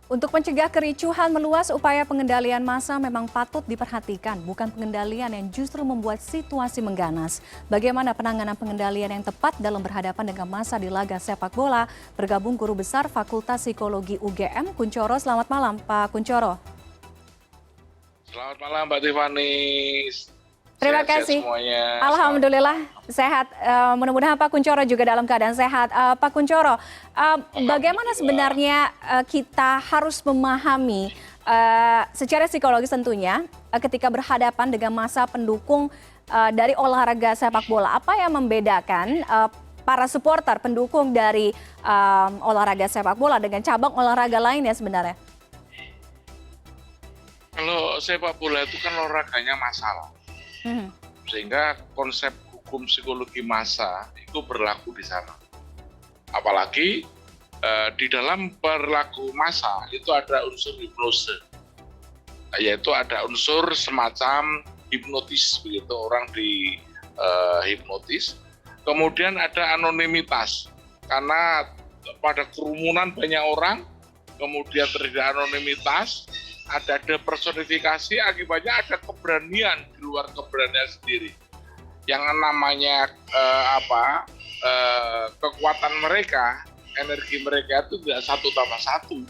Untuk mencegah kericuhan meluas, upaya pengendalian massa memang patut diperhatikan, bukan pengendalian yang justru membuat situasi mengganas. Bagaimana penanganan pengendalian yang tepat dalam berhadapan dengan massa di laga sepak bola? Bergabung Guru Besar Fakultas Psikologi UGM, Kunchoro. Selamat malam, Pak Kunchoro. Selamat malam, Mbak Tiffany. Terima Sehat-sehat kasih. semuanya. Alhamdulillah sehat. Mudah-mudahan Pak Kunchoro juga dalam keadaan sehat. Pak Kunchoro, bagaimana sebenarnya kita harus memahami secara psikologis tentunya ketika berhadapan dengan massa pendukung dari olahraga sepak bola? Apa yang membedakan para supporter pendukung dari olahraga sepak bola dengan cabang olahraga lainnya sebenarnya? Kalau sepak bola itu kan olahraganya masalah. Sehingga konsep hukum psikologi massa itu berlaku di sana. Apalagi di dalam perilaku massa itu ada unsur hipnose, yaitu ada unsur semacam hipnotis, begitu orang di hipnotis. Kemudian ada anonimitas, karena pada kerumunan banyak orang, kemudian terjadi anonimitas, ada depersonifikasi, akibatnya ada keberanian di luar keberanian sendiri. Yang namanya kekuatan mereka, energi mereka itu tidak 1+1,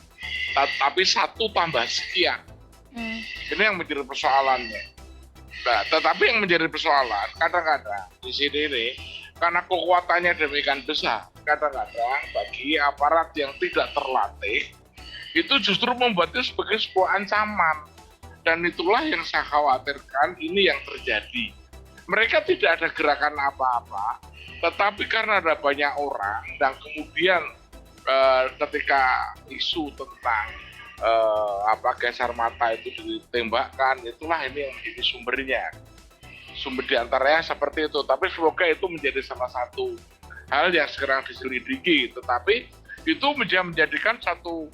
tapi 1+ sekian. Ini yang menjadi persoalannya. Nah, tetapi yang menjadi persoalan kadang-kadang di sini ini, karena kekuatannya demikian besar, kadang-kadang bagi aparat yang tidak terlatih, itu justru membuatnya sebagai sebuah ancaman. Dan itulah yang saya khawatirkan ini yang terjadi. Mereka tidak ada gerakan apa-apa, tetapi karena ada banyak orang, dan kemudian ketika isu tentang gas air mata itu ditembakkan, itulah ini yang menjadi sumbernya. Sumber diantaranya seperti itu, tapi semoga itu menjadi salah satu hal yang sekarang diselidiki, tetapi itu menjadikan satu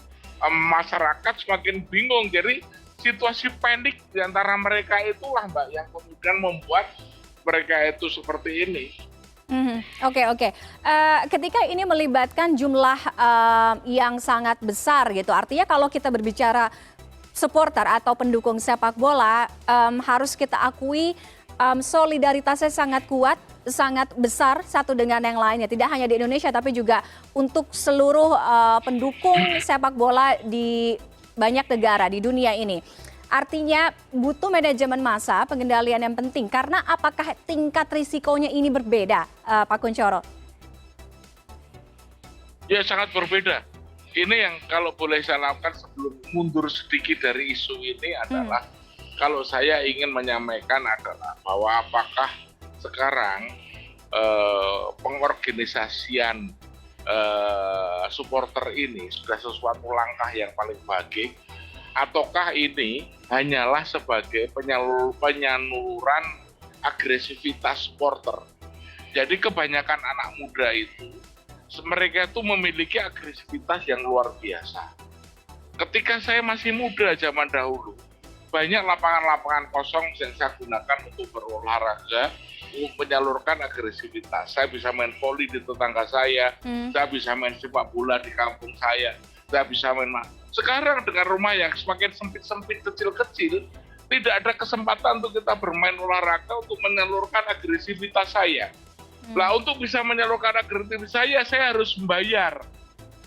masyarakat semakin bingung. Jadi situasi panik di antara mereka itulah, Mbak, yang kemudian membuat mereka itu seperti ini. Oke. Ketika ini melibatkan jumlah yang sangat besar gitu, artinya kalau kita berbicara supporter atau pendukung sepak bola, harus kita akui solidaritasnya sangat kuat, sangat besar satu dengan yang lainnya. Tidak hanya di Indonesia, tapi juga untuk seluruh pendukung sepak bola di banyak negara di dunia ini. Artinya butuh manajemen massa, pengendalian yang penting. Karena apakah tingkat risikonya ini berbeda, Pak Kunchoro? Ya, sangat berbeda. Ini yang kalau boleh saya lakukan sebelum mundur sedikit dari isu ini adalah, kalau saya ingin menyampaikan adalah bahwa apakah sekarang pengorganisasian supporter ini sudah sesuatu langkah yang paling baik, ataukah ini hanyalah sebagai penyaluran agresivitas supporter. Jadi kebanyakan anak muda itu, mereka itu memiliki agresivitas yang luar biasa. Ketika saya masih muda zaman dahulu, banyak lapangan-lapangan kosong yang saya gunakan untuk berolahraga, untuk menyalurkan agresivitas. Saya bisa main voli di tetangga saya bisa main sepak bola di kampung saya bisa main. Sekarang dengan rumah yang semakin sempit-sempit, kecil-kecil, tidak ada kesempatan untuk kita bermain olahraga untuk menyalurkan agresivitas saya. Nah, untuk bisa menyalurkan agresivitas saya harus membayar.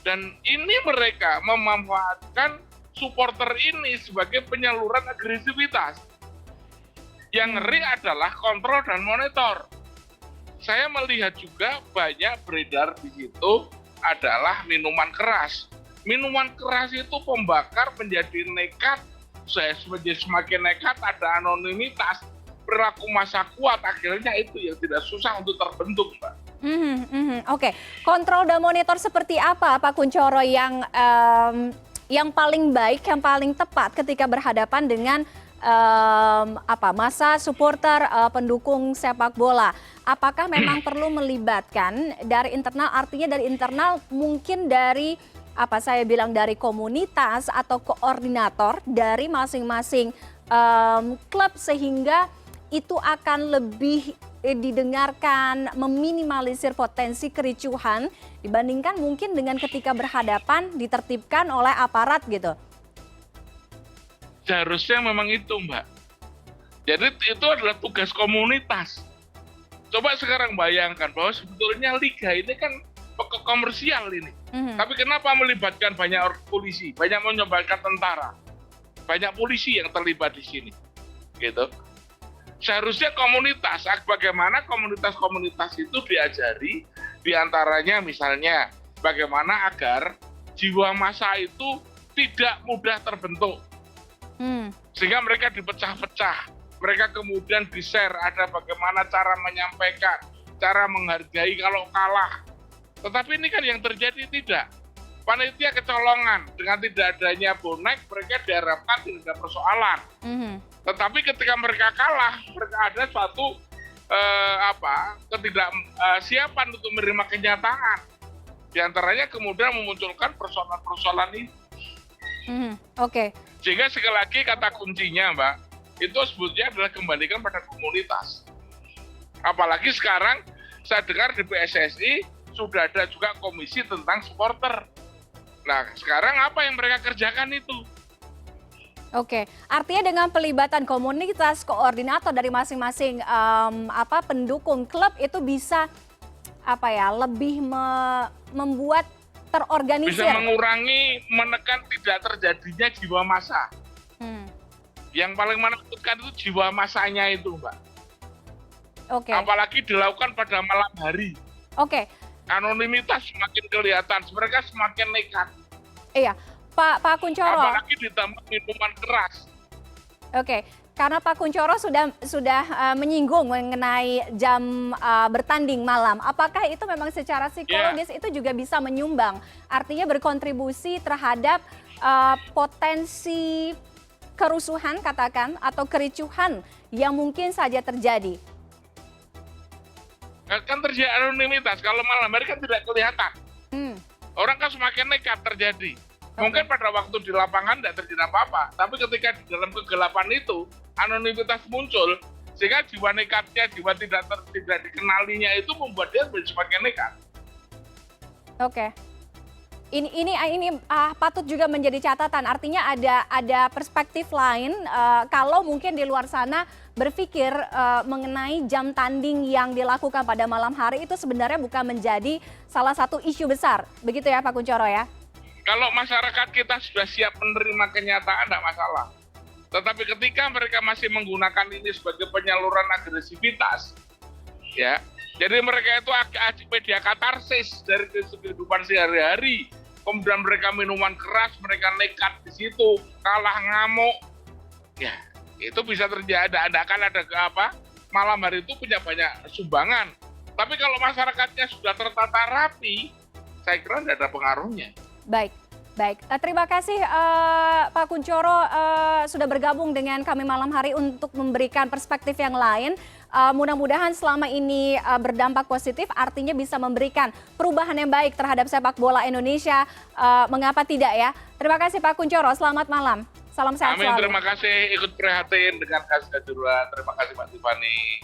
Dan ini mereka memanfaatkan supporter ini sebagai penyaluran agresivitas. Yang ngeri adalah kontrol dan monitor. Saya melihat juga banyak beredar di situ adalah minuman keras. Minuman keras itu pembakar, menjadi nekat. Saya semakin nekat, ada anonimitas, perilaku massa kuat, akhirnya itu yang tidak susah untuk terbentuk, Mbak. Oke. Kontrol dan monitor seperti apa, Pak Kunchoro, yang paling baik, yang paling tepat ketika berhadapan dengan massa supporter pendukung sepak bola? Apakah memang perlu melibatkan dari internal, artinya dari internal mungkin dari dari komunitas atau koordinator dari masing-masing klub, sehingga itu akan lebih didengarkan, meminimalisir potensi kericuhan dibandingkan mungkin dengan ketika berhadapan ditertibkan oleh aparat gitu? Seharusnya memang itu, Mbak. Jadi itu adalah tugas komunitas. Coba sekarang bayangkan bahwa sebetulnya liga ini kan komersial ini. Tapi kenapa melibatkan banyak polisi, banyak melibatkan tentara, banyak polisi yang terlibat di sini, gitu. Seharusnya komunitas, bagaimana komunitas-komunitas itu diajari, diantaranya misalnya bagaimana agar jiwa massa itu tidak mudah terbentuk, sehingga mereka dipecah-pecah, mereka kemudian di-share, ada bagaimana cara menyampaikan, cara menghargai kalau kalah. Tetapi ini kan yang terjadi tidak. Panitia kecolongan, dengan tidak adanya bonek, mereka diharapkan tidak ada persoalan. Tetapi ketika mereka kalah, mereka ada suatu ketidaksiapan untuk menerima kenyataan. Di antaranya kemudian memunculkan persoalan-persoalan ini. Oke. Sehingga sekali lagi kata kuncinya, Mbak, itu sebetulnya adalah kembalikan pada komunitas. Apalagi sekarang saya dengar di PSSI sudah ada juga komisi tentang supporter. Nah, sekarang apa yang mereka kerjakan itu? Oke, artinya dengan pelibatan komunitas, koordinator dari masing-masing pendukung klub itu bisa lebih membuat terorganisir. Bisa mengurangi, menekan tidak terjadinya jiwa massa. Yang paling menakutkan itu jiwa massanya itu, Mbak. Oke. Apalagi dilakukan pada malam hari. Oke. Anonimitas semakin kelihatan, mereka semakin nekat. Iya, Pak Kunchoro. Apalagi ditambah minuman keras. Oke, karena Pak Kunchoro sudah menyinggung mengenai jam bertanding malam. Apakah itu memang secara psikologis itu juga bisa menyumbang, artinya berkontribusi terhadap potensi kerusuhan katakan atau kericuhan yang mungkin saja terjadi? Kan terjadi anonimitas, kalau malam hari kan tidak kelihatan. Orang kan semakin nekat terjadi. Mungkin pada waktu di lapangan tidak terjadi apa-apa, tapi ketika di dalam kegelapan itu, anonimitas muncul, sehingga jiwa nekatnya, jiwa tidak dikenalinya itu membuat dia semakin nekat. Oke. Ini patut juga menjadi catatan, artinya ada perspektif lain kalau mungkin di luar sana berpikir mengenai jam tanding yang dilakukan pada malam hari itu sebenarnya bukan menjadi salah satu isu besar, begitu ya Pak Kunchoro ya? Kalau masyarakat kita sudah siap menerima kenyataan tidak masalah, tetapi ketika mereka masih menggunakan ini sebagai penyaluran agresivitas, ya. Jadi mereka itu media katarsis dari kehidupan sehari-hari. Kemudian mereka minuman keras, mereka nekat di situ, kalah ngamuk. Ya, itu bisa terjadi. Malam hari itu punya banyak sumbangan. Tapi kalau masyarakatnya sudah tertata rapi, saya kira tidak ada pengaruhnya. Baik. Terima kasih Pak Kunchoro sudah bergabung dengan kami malam hari untuk memberikan perspektif yang lain. Mudah-mudahan selama ini berdampak positif, artinya bisa memberikan perubahan yang baik terhadap sepak bola Indonesia. Mengapa tidak ya? Terima kasih Pak Kunchoro, selamat malam. Salam sehat selalu. Terima kasih ikut prihatin dengan kasus Kanjuruhan. Terima kasih Mbak Tiffany.